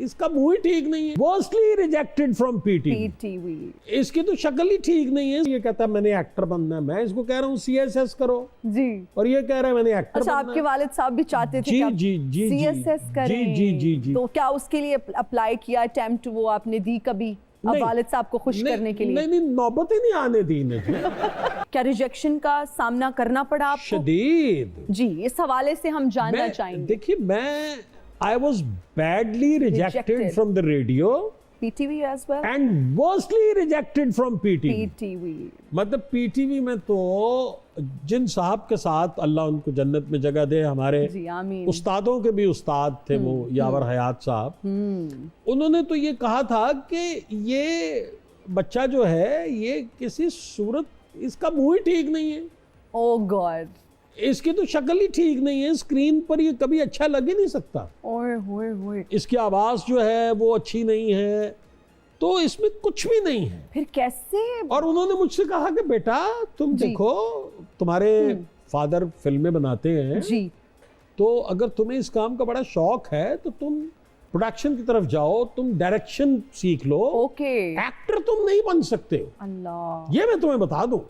इसका मुंह ही ठीक नहीं है, वर्स्टली रिजेक्टेड फ्रॉम पीटीवी। इसकी तो शक्ल ही ठीक नहीं है। ये कहता है मैंने एक्टर बनना है, मैं इसको कह रहा हूँ सीएसएस करो जी, और ये कह रहा है मैंने एक्टर बनना है। आपके वालिद साहब भी चाहते थे जी सीएसएस करें। जी। तो क्या उसके लिए अप्लाई किया, अटेम्प्ट वो आपने दी कभी अब वालिद साहब को खुश करने के लिए? नहीं, नौबत ही नहीं आने दी इन्हें। क्या रिजेक्शन का सामना करना पड़ा आपको? शदीद जी, इस हवाले से हम जानना चाहेंगे। देखिए, मैं I was badly rejected from the radio, PTV as well, and worstly rejected from PTV. मतलब पीटीवी में तो जिन साहब के साथ अल्लाह उनको जन्नत में जगह दे, हमारे उस्तादों के भी उस्ताद थे वो यावर हयात साहब, उन्होंने तो ये कहा था कि ये बच्चा जो है ये किसी सूरत, इसका मुंह ही ठीक नहीं है, ओह गॉड, इसकी तो शक्ल ही ठीक नहीं है, स्क्रीन पर ये कभी अच्छा लग ही नहीं सकता, ओए इसकी आवाज जो है वो अच्छी नहीं है, तो इसमें कुछ भी नहीं है। फिर कैसे? और उन्होंने मुझसे कहा कि बेटा तुम देखो, तुम्हारे फादर फिल्में बनाते हैं जी, तो अगर तुम्हें इस काम का बड़ा शौक है तो तुम प्रोडक्शन की तरफ जाओ, तुम डायरेक्शन सीख लो, ओके, एक्टर तुम नहीं बन सकते हो। अल्लाह, ये मैं तुम्हें बता दूं।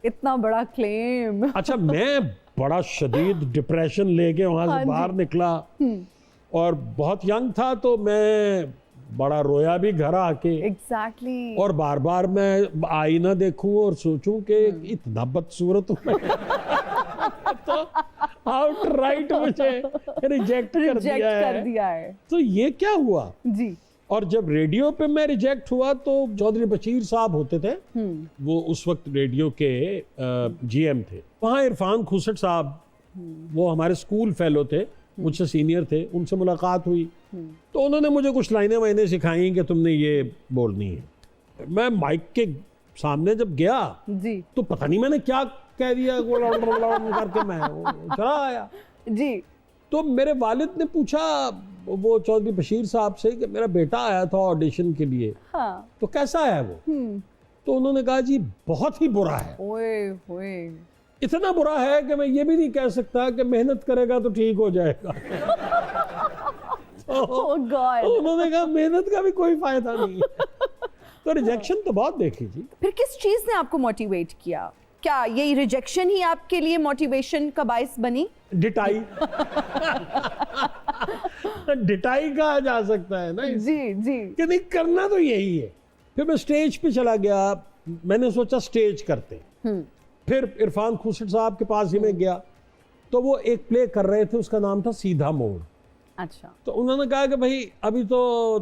इतना बड़ा क्लेम। अच्छा, मैं बड़ा शदीद डिप्रेशन लेके वहां से बाहर निकला और बहुत यंग था, तो मैं बड़ा रोया भी घर आके। एग्जैक्टली। और बार बार मैं आईना देखूं और सोचूं कि इतना बदसूरत हूं मैं। तो आउटराइट मुझे रिजेक्ट कर दिया है। तो ये क्या हुआ जी। और जब रेडियो पे मैं रिजेक्ट हुआ तो चौधरी बशीर साहब होते थे, वो उस वक्त रेडियो के जीएम थे। वहाँ इरफान खुसट साहब, वो हमारे स्कूल फेलो थे, मुझसे सीनियर थे, उनसे मुलाकात हुई तो उन्होंने मुझे कुछ लाइनें वाइनें सिखाई कि तुमने ये बोलनी है। मैं माइक के सामने जब गया जी, तो पता नहीं मैंने क्या कह दिया, करके मैं चला आया जी। तो मेरे वालिद ने पूछा वो चौधरी बशीर साहब से कि मेरा बेटा आया था ऑडिशन के लिए, हाँ, तो कैसा है वो? तो उन्होंने कहा जी बहुत ही बुरा है। ओए इतना बुरा है कि मैं ये भी नहीं कह सकता कि मेहनत करेगा तो ठीक हो जाएगा। तो उन्होंने कहा मेहनत का भी कोई फायदा नहीं है। तो रिजेक्शन तो बहुत देखी जी। फिर किस चीज ने आपको मोटिवेट किया? क्या यही रिजेक्शन ही आपके लिए मोटिवेशन का बाइस बनी? डिटाई। डिटाई कहा जा सकता है ना जी कि नहीं, करना तो यही है। फिर मैं स्टेज पे चला गया, मैंने सोचा स्टेज करते। फिर इरफान खुसट साहब के पास ही मैं गया, तो वो एक प्ले कर रहे थे, उसका नाम था सीधा मोड़। अच्छा। तो उन्होंने कहा कि भाई अभी तो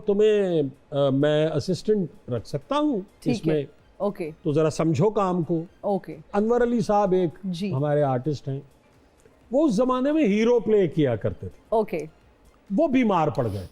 तुम्हें मैं असिस्टेंट रख सकता हूँ इसमें, ओके, तो जरा समझो काम को। ओके। अनवर अली साहब एक हमारे आर्टिस्ट हैं, वो उस जमाने में हीरो प्ले किया करते थे। ओके। वो बीमार पड़ गए।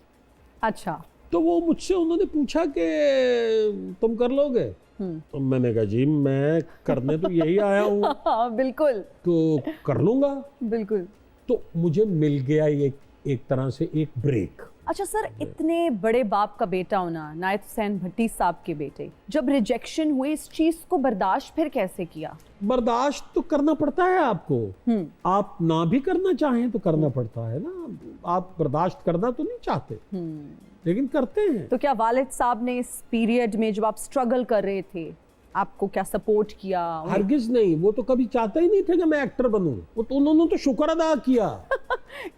अच्छा। तो वो मुझसे उन्होंने पूछा कि तुम कर लोगे? तो मैंने कहा जी मैं करने तो यही आया हूँ। बिल्कुल। तो कर लूंगा। बिल्कुल। तो मुझे मिल गया ये एक तरह से एक ब्रेक। अच्छा सर, इतने बड़े बाप का बेटा होना, नायत हुसैन भट्टी साहब के बेटे, जब रिजेक्शन हुई इस चीज को बर्दाश्त फिर कैसे किया? बर्दाश्त तो करना पड़ता है आपको। आप ना भी करना चाहें तो करना पड़ता है ना। आप बर्दाश्त करना तो नहीं चाहते, लेकिन करते हैं। तो क्या वालिद साहब ने इस पीरियड में जब आप स्ट्रगल कर रहे थे आपको क्या सपोर्ट किया? हरगिज नहीं, वो तो कभी चाहते ही नहीं थे कि मैं एक्टर बनूं। वो तो उन्होंने तो शुक्र अदा किया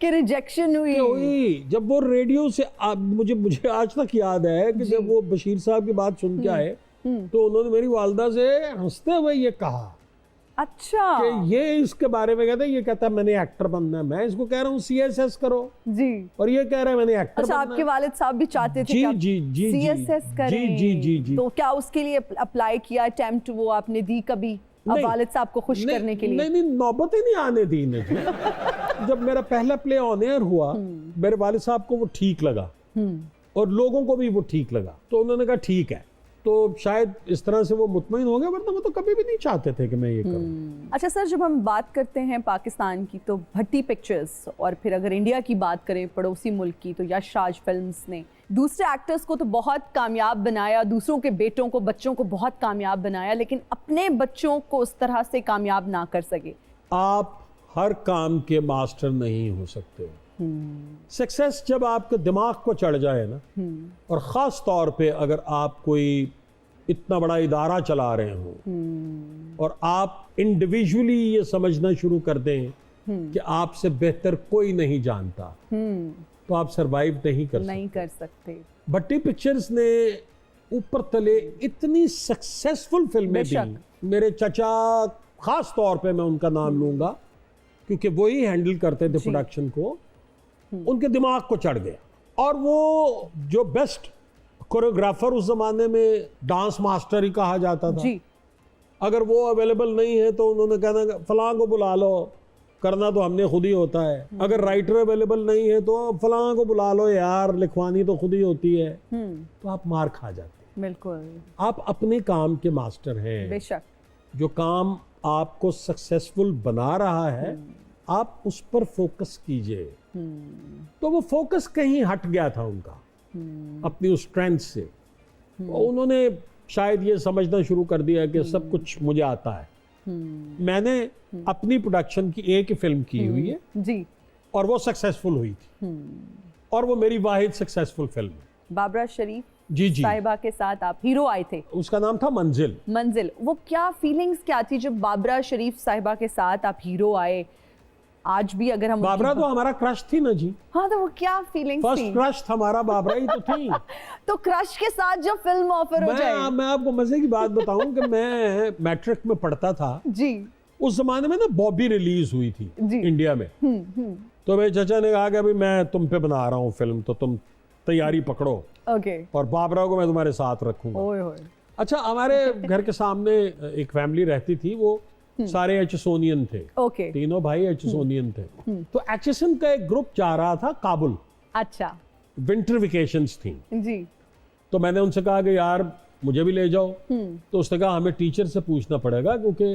कि रिजेक्शन हुई। जब वो रेडियो से मुझे आज तक याद है कि जब वो बशीर साहब की बात सुन के आए तो उन्होंने मेरी वालदा से हंसते हुए ये कहा, अच्छा, कि ये इसके बारे में कहता है, ये कहता है मैंने एक्टर बनना है, मैं इसको कह रहा हूँ सीएसएस करो जी, और ये कह रहा है मैंने एक्टर बनना है। आपके वालिद साहब भी चाहते थे सीएसएस करें? जी। तो क्या उसके लिए अप्लाई किया, अटेम्प्ट वो आपने दी कभी अब वालिद साहब को खुश करने के लिए? नहीं, नौबत ही नहीं आने दी इन्हें। जब मेरा पहला प्ले ऑन एयर हुआ, मेरे वालिद साहब को वो ठीक लगा और लोगों को भी वो ठीक लगा, तो उन्होंने कहा ठीक है। तो शायद इस तरह से वो मुतमईन हो गया, वरना वो तो कभी भी नहीं चाहते थे कि मैं ये करूं। अच्छा सर, जब हम बात करते हैं पाकिस्तान की तो भट्टी पिक्चर्स, और फिर अगर इंडिया की बात करें पड़ोसी मुल्क की तो यश राज फिल्म्स ने दूसरे एक्टर्स को तो बहुत कामयाब बनाया, दूसरों के बेटों को, बच्चों को बहुत कामयाब बनाया, लेकिन अपने बच्चों को उस तरह से कामयाब ना कर सके। आप हर काम के मास्टर नहीं हो सकते, सक्सेस जब आपके दिमाग को चढ़ जाए ना, और ख़ास तौर पे अगर आप कोई इतना बड़ा इदारा चला रहे हो और आप इंडिविजुअली ये समझना शुरू कर दें कि आपसे बेहतर कोई नहीं जानता, तो आप सरवाइव नहीं कर सकते। भट्टी पिक्चर्स ने ऊपर तले इतनी सक्सेसफुल फिल्में दी। मेरे चचा, खास तौर पे मैं उनका नाम लूंगा क्योंकि वो ही हैंडल करते थे प्रोडक्शन को, उनके दिमाग को चढ़ गया। और वो जो बेस्ट कोरियोग्राफर उस जमाने में डांस मास्टर ही कहा जाता था जी। अगर वो अवेलेबल नहीं है तो उन्होंने कहना फलां को बुला लो, करना तो हमने खुद ही होता है। अगर राइटर अवेलेबल नहीं है तो फलां को बुला लो यार, लिखवानी तो खुद ही होती है। तो आप मार खा जाते हैं। बिल्कुल, आप अपने काम के मास्टर हैं। बेशक, जो काम आपको सक्सेसफुल बना रहा है आप उस पर फोकस कीजिए। तो वो फोकस कहीं हट गया था उनका अपनी उस स्ट्रेंथ से। उन्होंने शायद ये समझना शुरू कर दिया कि सब कुछ मुझे आता है। मैंने अपनी प्रोडक्शन की एक ही फिल्म की हुई है जी, और वो सक्सेसफुल हुई थी, और वो मेरी वाहिद सक्सेसफुल फिल्म है। बाबरा शरीफ जी साहिबा के साथ आप हीरो आए थे, उसका नाम था मंजिल। मंजिल, वो क्या फीलिंग्स क्या थी जब बाबरा शरीफ साहिबा के साथ आप हीरो आए? आज भी अगर हम, बाबरा तो हमारा क्रश थी ना जी। हाँ, तो वो क्या फीलिंग्स थी? फर्स्ट क्रश हमारा बाबरा ही तो थी। तो क्रश के साथ जब फिल्म ऑफर हो जाए। मैं आपको मजे की बात बताऊं कि मैं मैट्रिक में पढ़ता था जी। उस जमाने में ना बॉबी रिलीज हुई थी इंडिया में। तो मेरे चाचा ने कहा कि अभी मैं तुम पे बना रहा हूँ फिल्म, तो तुम तैयारी पकड़ो। ओके। और बाबरा को मैं तुम्हारे साथ रखूंगा। अच्छा, हमारे घर के सामने एक फैमिली रहती थी, वो सारे एचसोनियन थे। ओके। तीनों भाई एचसोनियन थे। तो एचएसएन का एक ग्रुप जा रहा था काबुल। अच्छा। विंटर वेकेशंस थी जी। तो मैंने उनसे कहा कि यार मुझे भी ले जाओ। तो उसने कहा हमें टीचर से पूछना पड़ेगा क्योंकि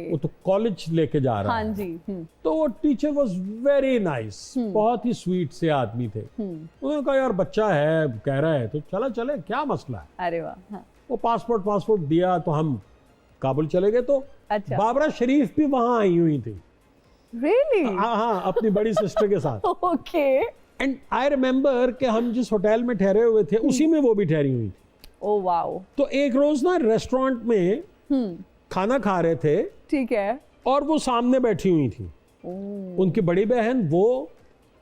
वो तो कॉलेज लेके जा रहा है। हाँ जी। तो वो टीचर वाज वेरी नाइस, बहुत ही स्वीट से आदमी थे। उन्होंने कहा यार बच्चा है कह रहा है तो चला चले, क्या मसला है। अरे वाह। वो पासपोर्ट दिया तो हम काबुल चले गए। तो अच्छा। बाबरा शरीफ भी वहां आई हुई थी। Really? हाँ, अपनी बड़ी सिस्टर के साथ। ओके। एंड आई रिमेम्बर कि हम जिस होटल में ठहरे हुए थे उसी में वो भी ठहरी हुई थी। Oh wow. तो एक रोज ना रेस्टोरेंट में खाना खा रहे थे, ठीक है, और वो सामने बैठी हुई थी। उनकी बड़ी बहन, वो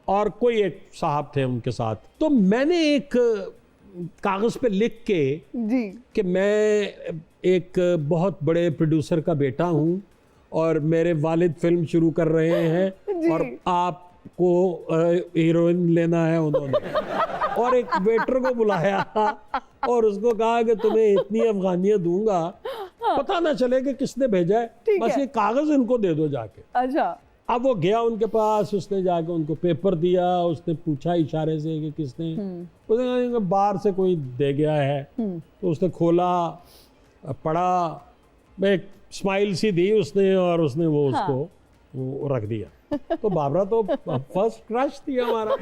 और कोई एक साहब थे उनके साथ। तो मैंने एक कागज पे लिख के जी कि मैं एक बहुत बड़े प्रोड्यूसर का बेटा हूँ और मेरे वालिद फिल्म शुरू कर रहे हैं और आपको हीरोइन लेना है उन्होंने। और एक वेटर को बुलाया और उसको कहा कि तुम्हें इतनी अफगानियाँ दूंगा, पता ना चले कि किसने भेजा है, बस ये कागज इनको दे दो जाके। अच्छा। अब वो गया उनके पास, उसने जाके उनको पेपर दिया, उसने पूछा इशारे से कि किसने, उसने कहा बाहर से कोई दे गया है। तो उसने खोला, पढ़ा, एक स्माइल सी दी उसने और उसने वो उसको वो रख दिया। तो बाबरा तो फर्स्ट क्रश थी हमारा।